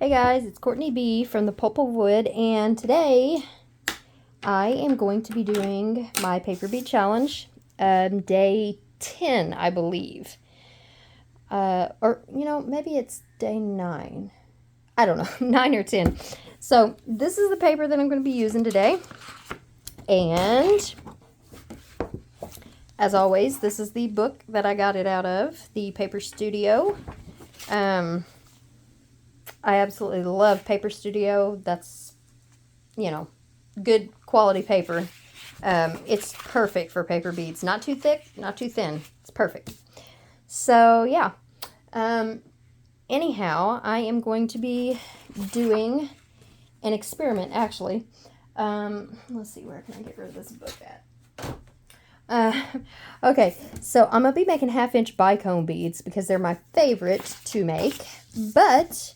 Hey guys, it's Courtney B from the Pulp of Wood, and today I am going to be doing my paper bead challenge, day 10, I believe. Or, maybe it's day 9. I don't know, 9 or 10. So, this is the paper that I'm going to be using today. And, as always, this is the book that I got it out of, the Paper Studio. I absolutely love Paper Studio. That's, good quality paper. It's perfect for paper beads. Not too thick, not too thin. It's perfect. So, yeah. Anyhow, I am going to be doing an experiment, actually. Let's see, where can I get rid of this book at? Okay, so I'm going to be making 1/2-inch bicone beads because they're my favorite to make, but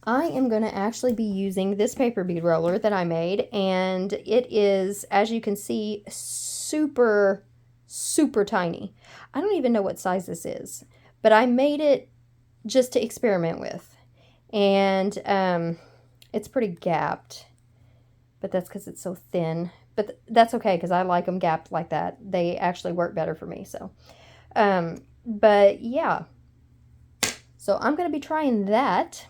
I am going to actually be using this paper bead roller that I made, and it is, as you can see, super, super tiny. I don't even know what size this is, but I made it just to experiment with, and it's pretty gapped, but that's because it's so thin, but that's okay because I like them gapped like that. They actually work better for me, so, but yeah, so I'm going to be trying that.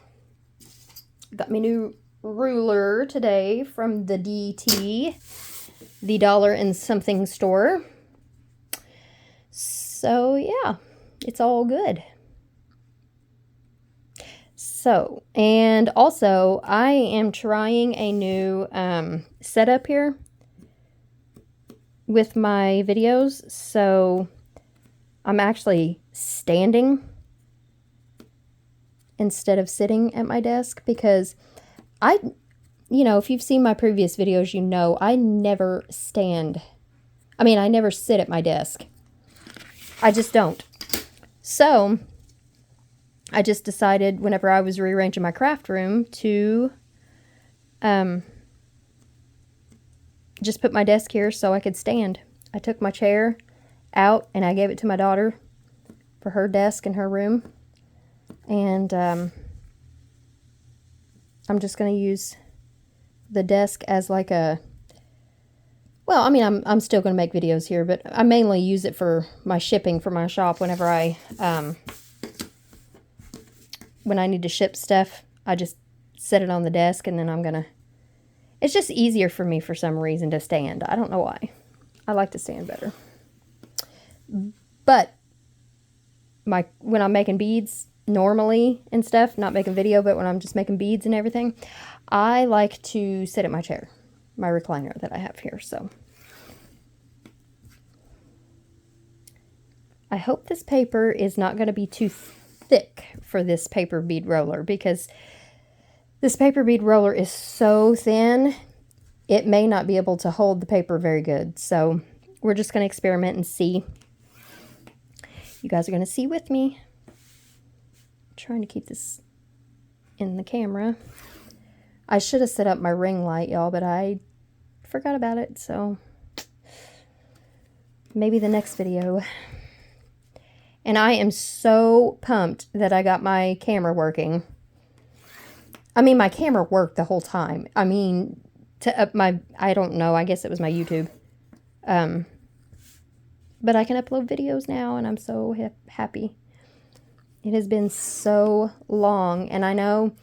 Got my new ruler today from the DT, the dollar and something store. So yeah, it's all good. So, and also I am trying a new setup here with my videos. So I'm actually standing instead of sitting at my desk because if you've seen my previous videos, I never stand. I never sit at my desk. I just don't. So I just decided whenever I was rearranging my craft room to just put my desk here so I could stand. I took my chair out and I gave it to my daughter for her desk in her room. And I'm just going to use the desk as like a, well, I'm still going to make videos here, but I mainly use it for my shipping for my shop whenever when I need to ship stuff. I just set it on the desk, and then it's just easier for me for some reason to stand. I don't know why. I like to stand better. But when I'm making beads normally and stuff, not making video, but when I'm just making beads and everything, I like to sit at my chair, my recliner that I have here. So I hope this paper is not going to be too thick for this paper bead roller, because this paper bead roller is so thin, it may not be able to hold the paper very good. So we're just going to experiment and see. You guys are going to see with me. Trying to keep this in the camera. I should have set up my ring light, y'all, but I forgot about it, so maybe the next video. And I am so pumped that I got my camera working. My camera worked the whole time. To up my, I don't know, I guess it was my YouTube. But I can upload videos now, and I'm so happy. It has been so long, and I know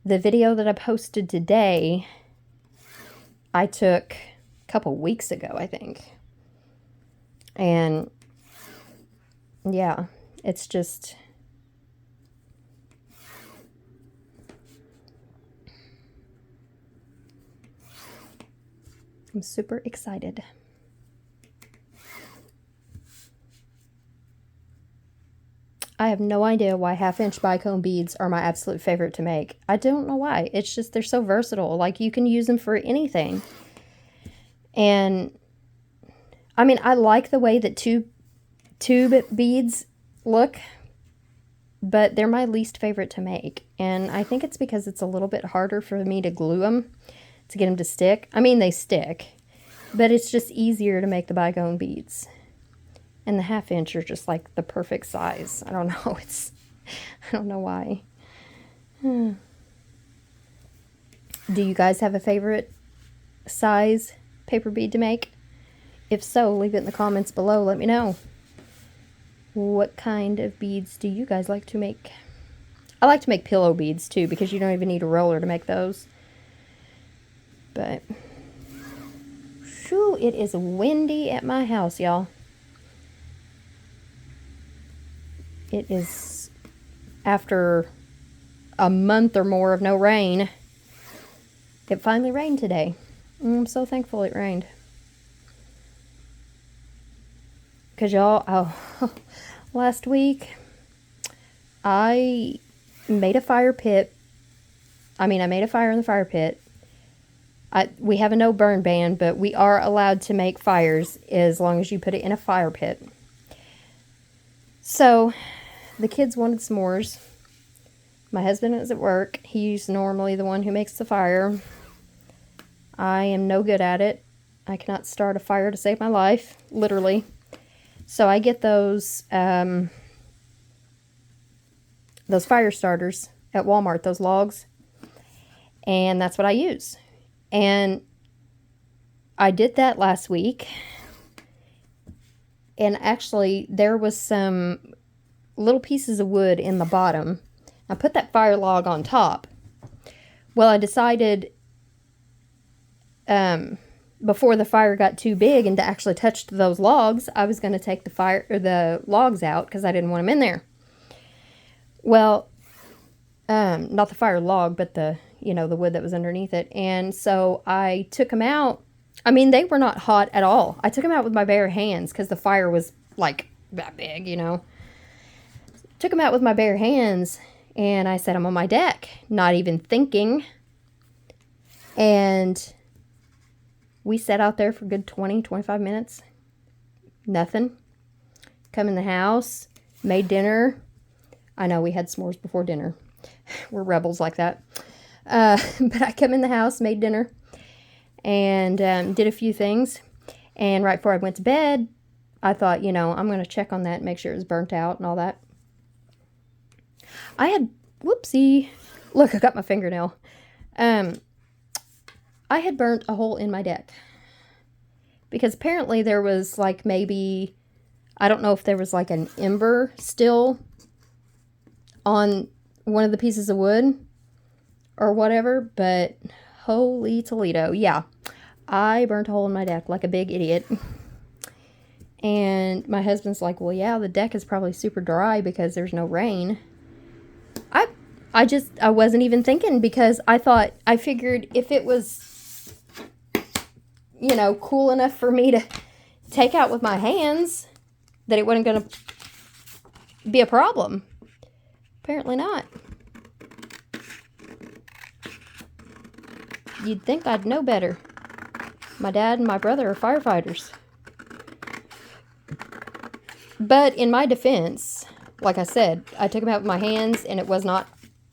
the video that I posted today, I took a couple weeks ago, I think. And yeah, it's just, I'm super excited. I have no idea why 1/2-inch bicone beads are my absolute favorite to make. I don't know why. It's just, they're so versatile. Like, you can use them for anything. And, I like the way that tube beads look, but they're my least favorite to make. And I think it's because it's a little bit harder for me to glue them, to get them to stick. They stick, but it's just easier to make the bicone beads. And the 1/2-inch are just like the perfect size. I don't know. I don't know why. Do you guys have a favorite size paper bead to make? If so, leave it in the comments below. Let me know. What kind of beads do you guys like to make? I like to make pillow beads too, because you don't even need a roller to make those. But, shoo, it is windy at my house, y'all. It is after a month or more of no rain. It finally rained today. I'm so thankful it rained. Because y'all, last week, I made a fire pit. I made a fire in the fire pit. We have a no burn ban, but we are allowed to make fires as long as you put it in a fire pit. So, the kids wanted s'mores. My husband was at work. He's normally the one who makes the fire. I am no good at it. I cannot start a fire to save my life, literally. So I get those fire starters at Walmart, those logs, and that's what I use. And I did that last week, and actually there was some little pieces of wood in the bottom. I put that fire log on top. Well, I decided before the fire got too big and to actually touch those logs, I was going to take the logs out because I didn't want them in there. Well, not the fire log, but the wood that was underneath it. And so I took them out. They were not hot at all. I took them out with my bare hands because the fire was like that big, Took them out with my bare hands and I set them on my deck, not even thinking. And we sat out there for a good 20, 25 minutes. Nothing. Come in the house, made dinner. I know we had s'mores before dinner. We're rebels like that. But I come in the house, made dinner, and did a few things. And right before I went to bed, I thought, I'm going to check on that and make sure it was burnt out and all that. Whoopsie. Look, I got my fingernail. I had burnt a hole in my deck. Because apparently there was like maybe, I don't know if there was like an ember still on one of the pieces of wood or whatever, but holy Toledo. Yeah, I burnt a hole in my deck like a big idiot. And my husband's like, well, yeah, the deck is probably super dry because there's no rain. I wasn't even thinking, because I figured if it was, cool enough for me to take out with my hands, that it wasn't going to be a problem. Apparently not. You'd think I'd know better. My dad and my brother are firefighters. But in my defense, like I said, I took them out with my hands and it was not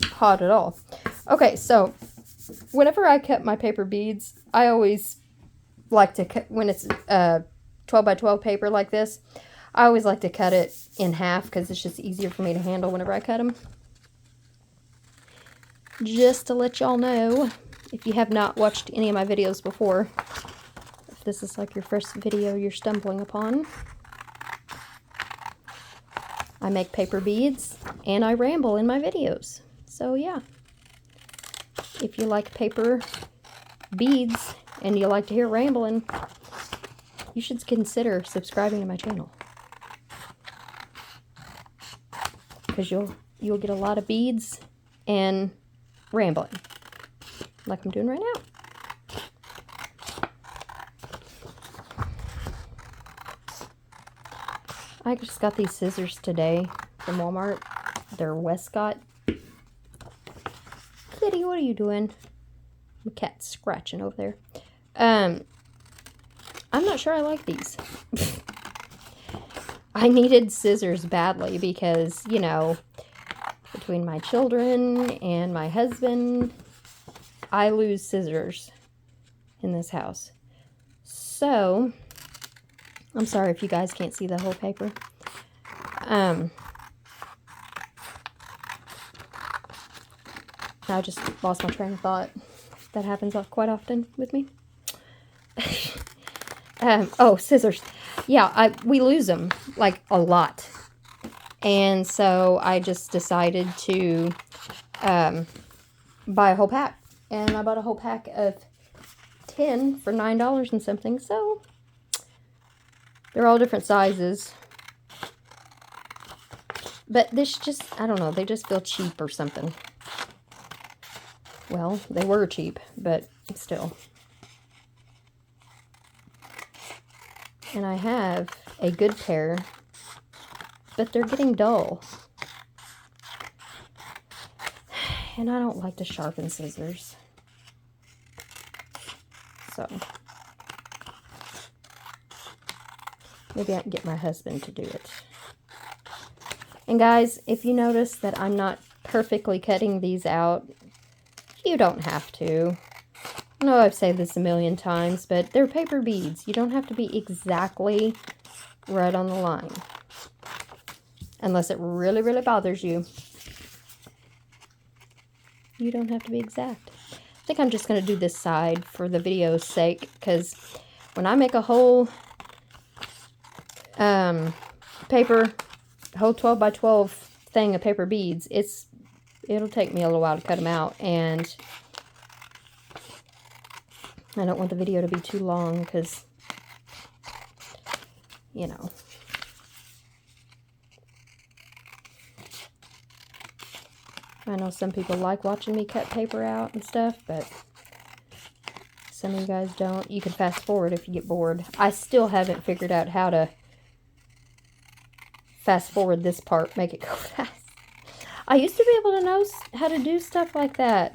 hot at all. Okay, so whenever I cut my paper beads, I always like to cut, when it's 12 by 12 paper like this, I always like to cut it in half because it's just easier for me to handle whenever I cut them. Just to let y'all know, if you have not watched any of my videos before, if this is like your first video you're stumbling upon, I make paper beads and I ramble in my videos. So yeah, if you like paper beads and you like to hear rambling, you should consider subscribing to my channel, because you'll get a lot of beads and rambling like I'm doing right now. I just got these scissors today from Walmart. They're Westcott. Kitty, what are you doing? My cat's scratching over there. I'm not sure I like these. I needed scissors badly because, between my children and my husband, I lose scissors in this house. So, I'm sorry if you guys can't see the whole paper. I just lost my train of thought. That happens quite often with me. Oh, scissors. Yeah, we lose them, like, a lot. And so I just decided to buy a whole pack. And I bought a whole pack of 10 for $9 and something. So they're all different sizes. But this just, I don't know, they just feel cheap or something. Well, they were cheap, but still. And I have a good pair, but they're getting dull. And I don't like to sharpen scissors. So maybe I can get my husband to do it. And guys, if you notice that I'm not perfectly cutting these out, you don't have to. I know I've said this a million times, but they're paper beads. You don't have to be exactly right on the line. Unless it really, really bothers you. You don't have to be exact. I think I'm just going to do this side for the video's sake, because when I make a whole whole 12 by 12 thing of paper beads, it'll take me a little while to cut them out, and I don't want the video to be too long because, you know. I know some people like watching me cut paper out and stuff, but some of you guys don't. You can fast forward if you get bored. I still haven't figured out how to fast forward this part, make it go fast. I used to be able to know how to do stuff like that.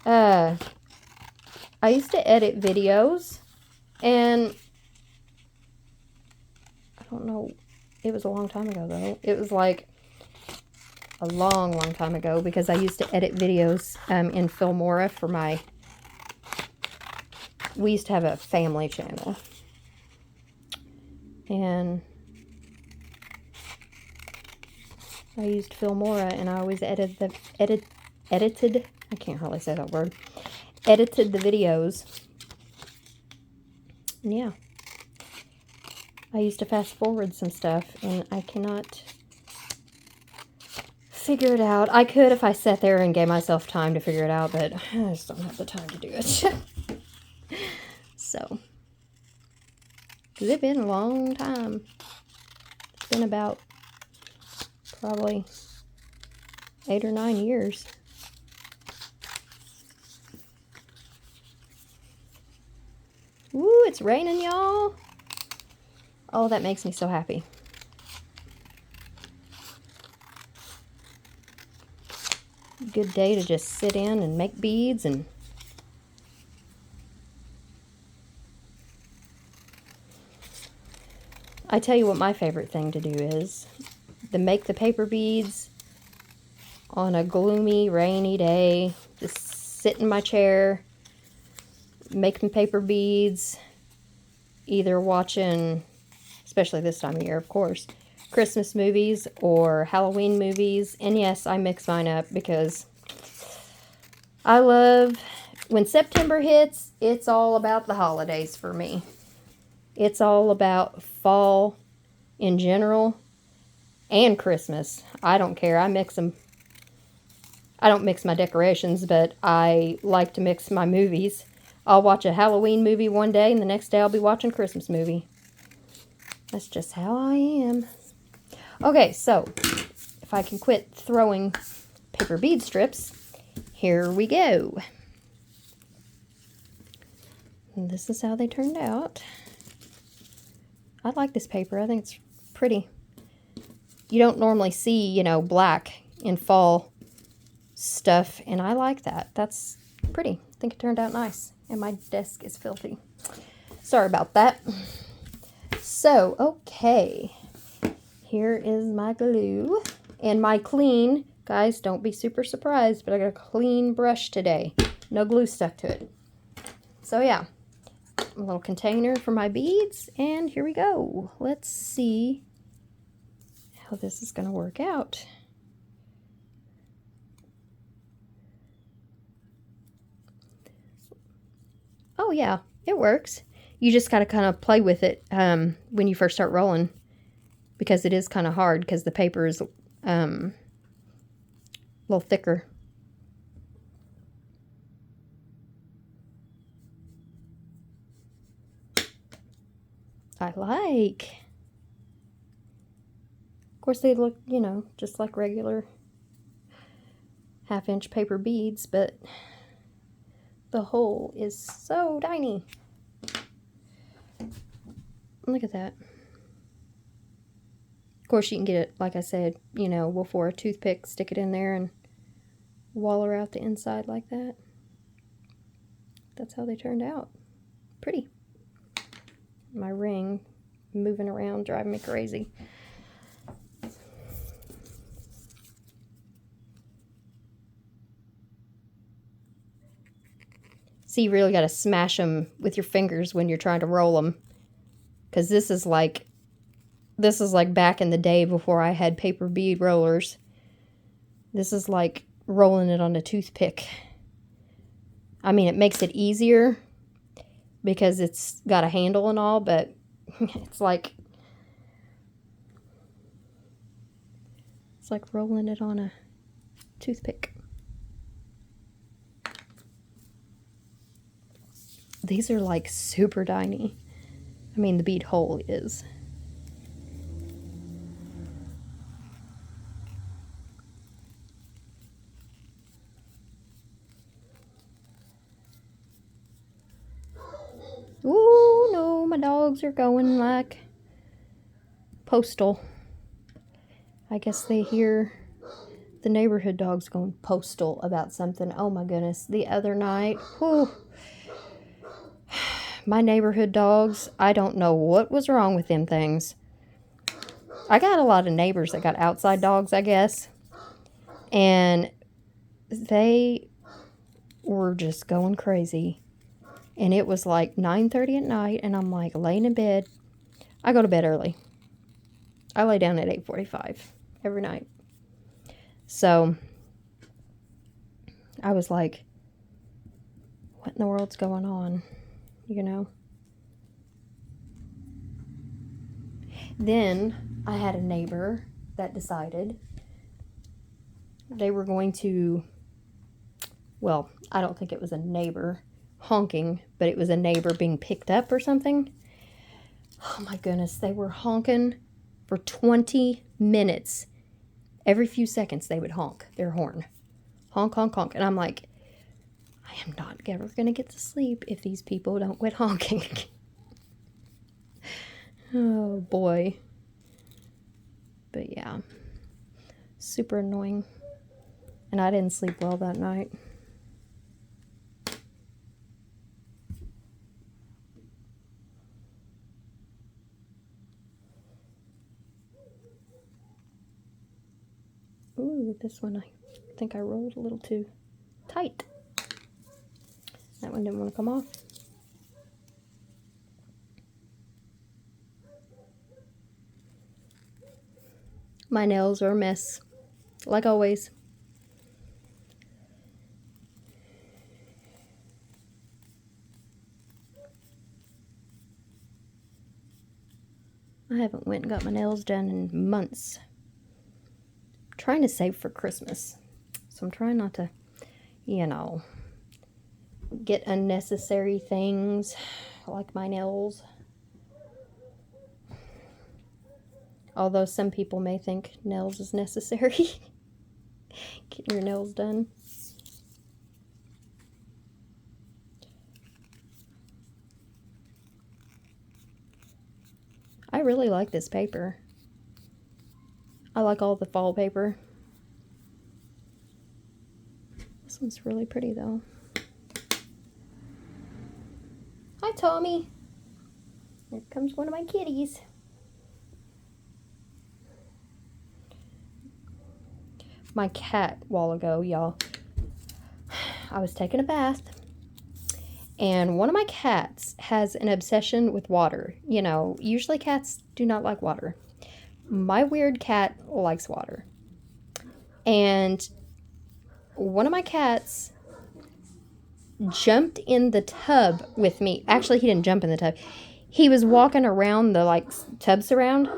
I used to edit videos, and I don't know, it was a long time ago though. It was like a long time ago, because I used to edit videos in Filmora for we used to have a family channel, and I used Filmora, and I always edited, I can't hardly say that word, edited the videos. And yeah, I used to fast forward some stuff, and I cannot figure it out. I could if I sat there and gave myself time to figure it out, but I just don't have the time to do it. So, because it's been a long time. It's been about probably 8 or 9 years. Woo, it's raining, y'all. Oh, that makes me so happy. Good day to just sit in and make beads. And I tell you what my favorite thing to do is to make the paper beads on a gloomy, rainy day. Just sit in my chair, making paper beads, either watching, especially this time of year, of course, Christmas movies or Halloween movies. And yes, I mix mine up because I love, when September hits, it's all about the holidays for me. It's all about fall in general and Christmas. I don't care. I mix them. I don't mix my decorations, but I like to mix my movies. I'll watch a Halloween movie one day, and the next day I'll be watching a Christmas movie. That's just how I am. Okay, so if I can quit throwing paper bead strips, here we go. And this is how they turned out. I like this paper. I think it's pretty. You don't normally see, you know, black in fall stuff, and I like that. That's pretty. I think it turned out nice. And my desk is filthy. Sorry about that. So, okay. Here is my glue. And my clean, guys, don't be super surprised, but I got a clean brush today. No glue stuck to it. So, yeah. A little container for my beads. And here we go. Let's see how this is going to work out. Oh yeah, it works. You just got to kind of play with it when you first start rolling, because it is kind of hard because the paper is a little thicker. I like. Of course, they look, you know, just like regular half-inch paper beads, but the hole is so tiny. Look at that. Of course, you can get it, like I said, you know, before a toothpick, stick it in there and waller out the inside like that. That's how they turned out. Pretty. My ring moving around driving me crazy. See, you really got to smash them with your fingers when you're trying to roll them, because this is like back in the day before I had paper bead rollers. This is like rolling it on a toothpick. I mean, it makes it easier because it's got a handle and all, but it's like rolling it on a toothpick. These are like super tiny. I mean, the bead hole is. Ooh, no, my dogs are going like postal. I guess they hear the neighborhood dogs going postal about something. Oh my goodness. The other night, whew, my neighborhood dogs, I don't know what was wrong with them things. I got a lot of neighbors that got outside dogs, I guess. And they were just going crazy. And it was like 9:30 at night, and I'm like laying in bed. I go to bed early. I lay down at 8:45 every night. So I was like, what in the world's going on? You know? Then I had a neighbor that decided they were going to, well, I don't think it was a neighbor honking, but it was a neighbor being picked up or something. Oh my goodness, they were honking for 20 minutes. Every few seconds they would honk their horn. Honk, honk, honk. And I'm like, I am not ever going to get to sleep if these people don't quit honking. Oh boy. But yeah, super annoying. And I didn't sleep well that night. Ooh, this one I think I rolled a little too tight. That one didn't want to come off. My nails are a mess, like always. I haven't went and got my nails done in months. I'm trying to save for Christmas. So I'm trying not to, you know, get unnecessary things like my nails. Although some people may think nails is necessary. Getting your nails done. I really like this paper. I like all the fall paper. This one's really pretty though. Hi, Tommy. Here comes one of my kitties. My cat, a while ago, y'all, I was taking a bath, and one of my cats has an obsession with water. You know, usually cats do not like water. My weird cat likes water. And one of my cats jumped in the tub with me. Actually, he didn't jump in the tub. He was walking around the like tub surround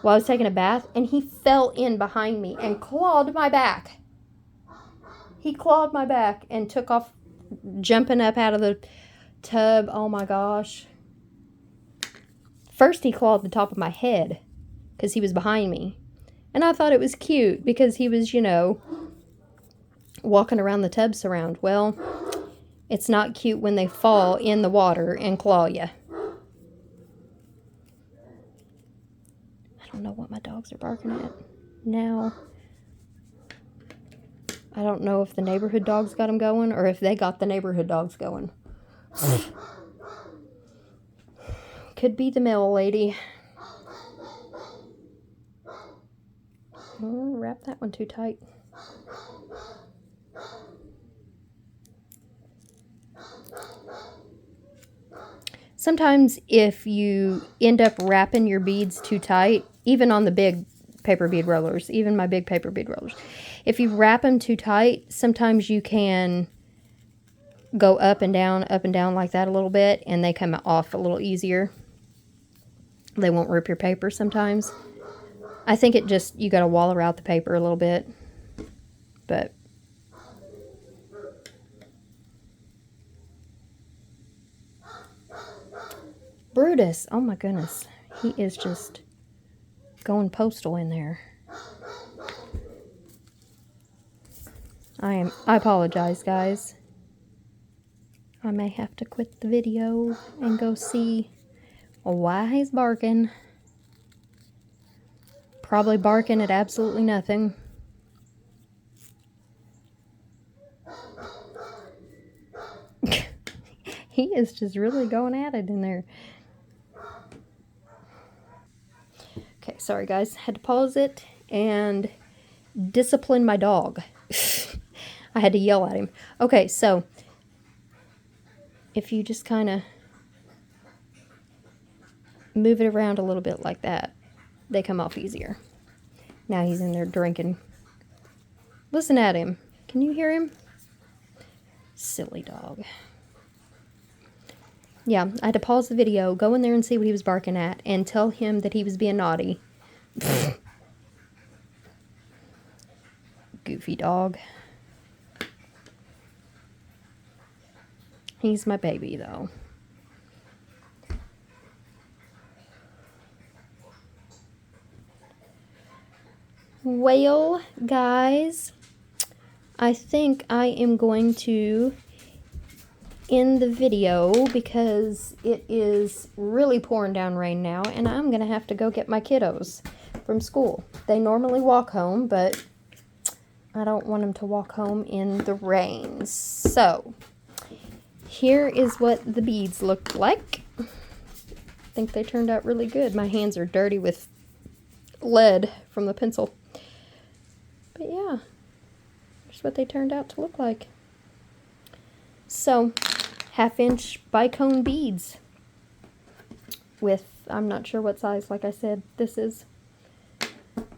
while I was taking a bath, and he fell in behind me and clawed my back. He clawed my back and took off jumping up out of the tub. Oh my gosh. First he clawed the top of my head because he was behind me. And I thought it was cute because he was, you know, walking around the tub surround. Well, it's not cute when they fall in the water and claw you. I don't know what my dogs are barking at now. I don't know if the neighborhood dogs got them going or if they got the neighborhood dogs going. Could be the mail lady. Wrap that one too tight. Sometimes if you end up wrapping your beads too tight, even on the big paper bead rollers, even my big paper bead rollers, if you wrap them too tight, sometimes you can go up and down like that a little bit, and they come off a little easier. They won't rip your paper sometimes. I think it just, you got to wallow out the paper a little bit. But Brutus, oh my goodness. He is just going postal in there. I apologize, guys. I may have to quit the video and go see why he's barking. Probably barking at absolutely nothing. He is just really going at it in there. Okay, sorry guys. Had to pause it and discipline my dog. I had to yell at him. Okay, so if you just kind of move it around a little bit like that, they come off easier. Now he's in there drinking. Listen at him. Can you hear him? Silly dog. Yeah, I had to pause the video, go in there and see what he was barking at, and tell him that he was being naughty. Goofy dog. He's my baby, though. Well, guys, I think I am going to end the video because it is really pouring down rain now, and I'm going to have to go get my kiddos from school. They normally walk home, but I don't want them to walk home in the rain. So, here is what the beads look like. I think they turned out really good. My hands are dirty with lead from the pencil. But yeah, that's what they turned out to look like. So, 1/2 inch bicone beads with, I'm not sure what size, like I said, this is.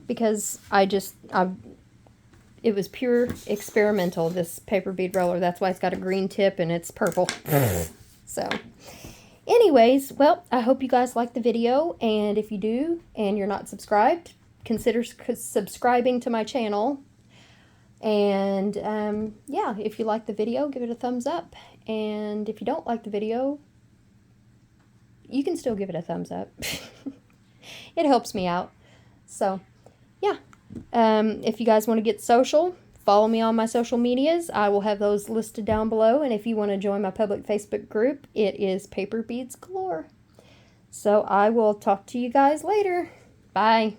Because it was pure experimental, this paper bead roller. That's why it's got a green tip and it's purple. So, anyways, well, I hope you guys liked the video. And if you do, and you're not subscribed, consider subscribing to my channel. And yeah, if you like the video, give it a thumbs up. And if you don't like the video, you can still give it a thumbs up. It helps me out. So yeah, if you guys want to get social, follow me on my social medias. I will have those listed down below. And if you want to join my public Facebook group, it is Paper Beads Galore. So I will talk to you guys later. Bye.